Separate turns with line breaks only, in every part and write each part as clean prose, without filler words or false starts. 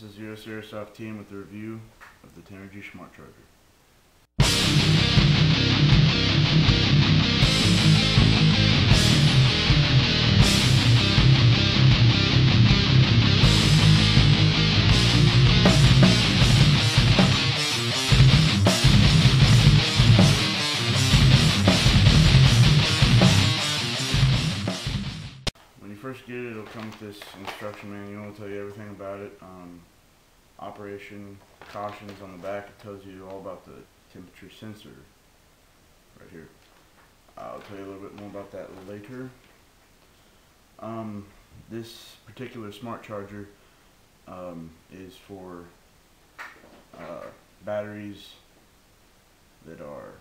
This is USAirsofTeam with the review of the Tenergy Smart Charger. When you first get it, it'll come with this instruction manual. It'll tell you everything about it. Operation cautions on the back. It tells you all about the temperature sensor right here. I'll tell you a little bit more about that later. This particular smart charger is for batteries that are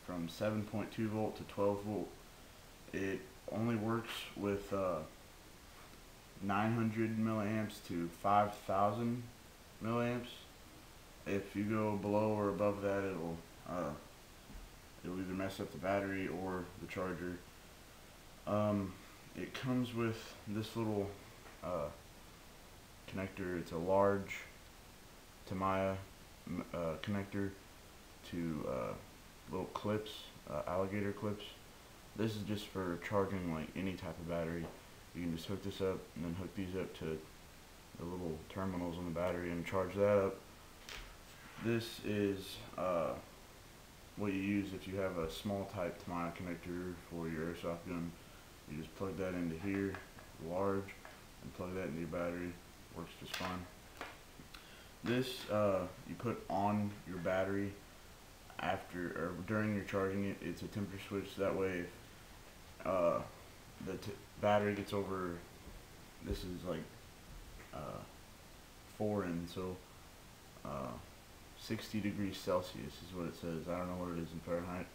from 7.2 volt to 12 volt. It only works with 900 milliamps to 5,000 milliamps. If you go below or above that, it'll either mess up the battery or the charger. It comes with this little connector. It's a large Tamiya connector to little clips, alligator clips. This is just for charging like any type of battery. You can just hook this up and then hook these up to the little terminals on the battery and charge that up. This is what you use if you have a small type Tamiya connector for your airsoft gun. You just plug that into here, large, and plug that into your battery. Works just fine. This you put on your battery after or during you're charging it. It's a temperature switch. That way, if the battery gets over, this is like foreign, so 60 degrees Celsius is what it says. I don't know what it is in Fahrenheit,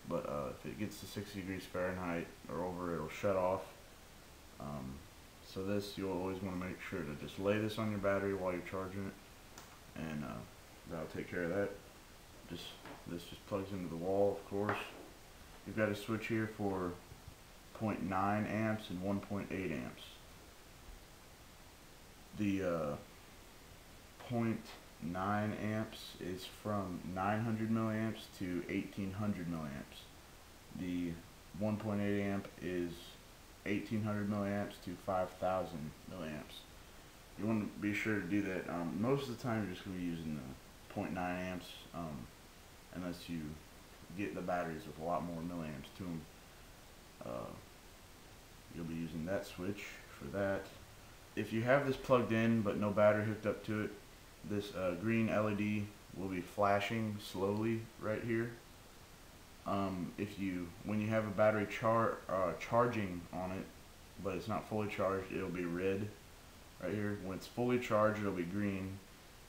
but if it gets to 60 degrees Fahrenheit or over, it'll shut off. So this, you'll always want to make sure to just lay this on your battery while you're charging it, and that'll take care of that. This just plugs into the wall, of course. You've got a switch here for 0.9 amps and 1.8 amps. The 0.9 amps is from 900 milliamps to 1800 milliamps. The 1.8 amp is 1800 milliamps to 5000 milliamps. You want to be sure to do that. Most of the time you're just going to be using the 0.9 amps unless you get the batteries with a lot more milliamps to them. You'll be using that switch for that. If you have this plugged in but no battery hooked up to it, this green LED will be flashing slowly right here. When you have a battery charging on it, but it's not fully charged, it'll be red right here. When it's fully charged, it'll be green.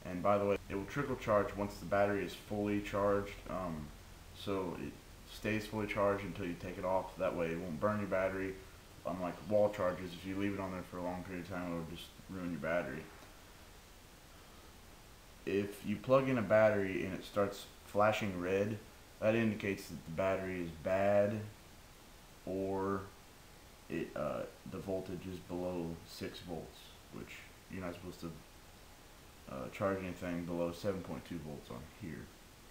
And by the way, it will trickle charge once the battery is fully charged. So it stays fully charged until you take it off. That way it won't burn your battery. Unlike wall chargers, if you leave it on there for a long period of time, it'll just ruin your battery. If you plug in a battery and it starts flashing red, that indicates that the battery is bad, or the voltage is below 6 volts, which you're not supposed to charge anything below 7.2 volts on here.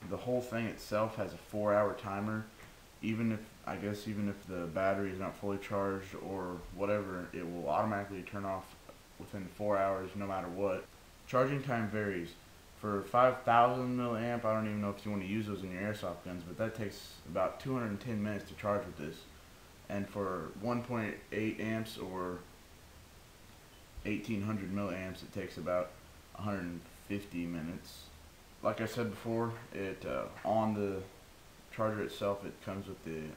The whole thing itself has a 4-hour timer. Even if the battery is not fully charged or whatever, it will automatically turn off within 4 hours no matter what. Charging time varies. For 5,000 milliamp, I don't even know if you want to use those in your airsoft guns, but that takes about 210 minutes to charge with this. And for 1.8 amps or 1800 milliamps, it takes about 150 minutes. Like I said before, on the charger itself, it comes with the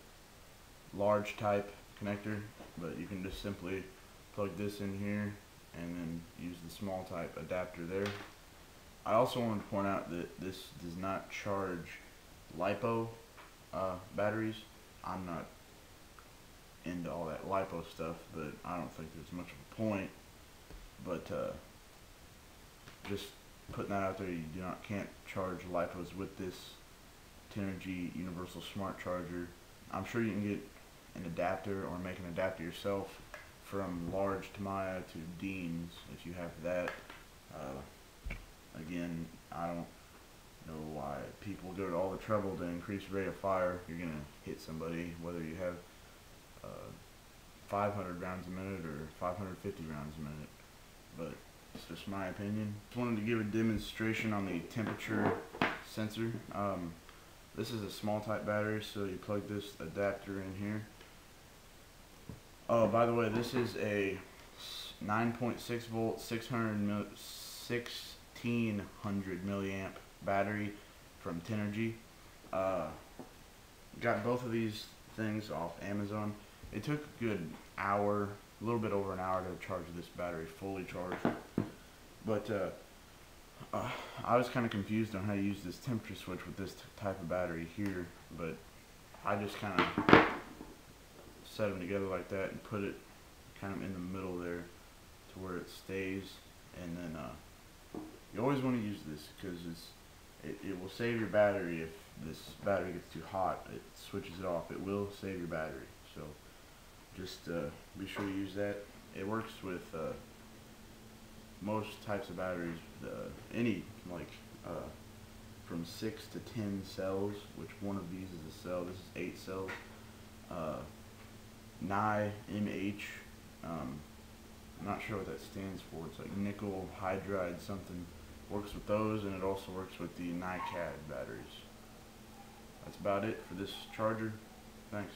large type connector, but you can just simply plug this in here and then use the small type adapter there. I also wanted to point out that this does not charge LiPo batteries. I'm not into all that LiPo stuff, but I don't think there's much of a point. But just putting that out there, you can't charge LiPos with this Tenergy Universal Smart Charger. I'm sure you can get an adapter or make an adapter yourself from large Tamiya to Dean's if you have that. people go to all the trouble to increase rate of fire, you're gonna hit somebody, whether you have 500 rounds a minute or 550 rounds a minute. But it's just my opinion. Just wanted to give a demonstration on the temperature sensor. This is a small type battery, so you plug this adapter in here. Oh, by the way, this is a 9.6 volt, 1600 milliamp battery from Tenergy. Got both of these things off Amazon. It took a good hour, a little bit over an hour to charge this battery fully charged. But I was kind of confused on how to use this temperature switch with this type of battery here, but I just kind of set them together like that and put it kind of in the middle there to where it stays. And then you always want to use this because it will save your battery. If this battery gets too hot, it switches it off. It will save your battery, so just be sure to use that. It works with most types of batteries, any from 6 to 10 cells, which one of these is a cell. This is 8 cells. NiMH, I'm not sure what that stands for. It's like nickel hydride something. Works with those, and it also works with the NiCad batteries. That's about it for this charger. Thanks.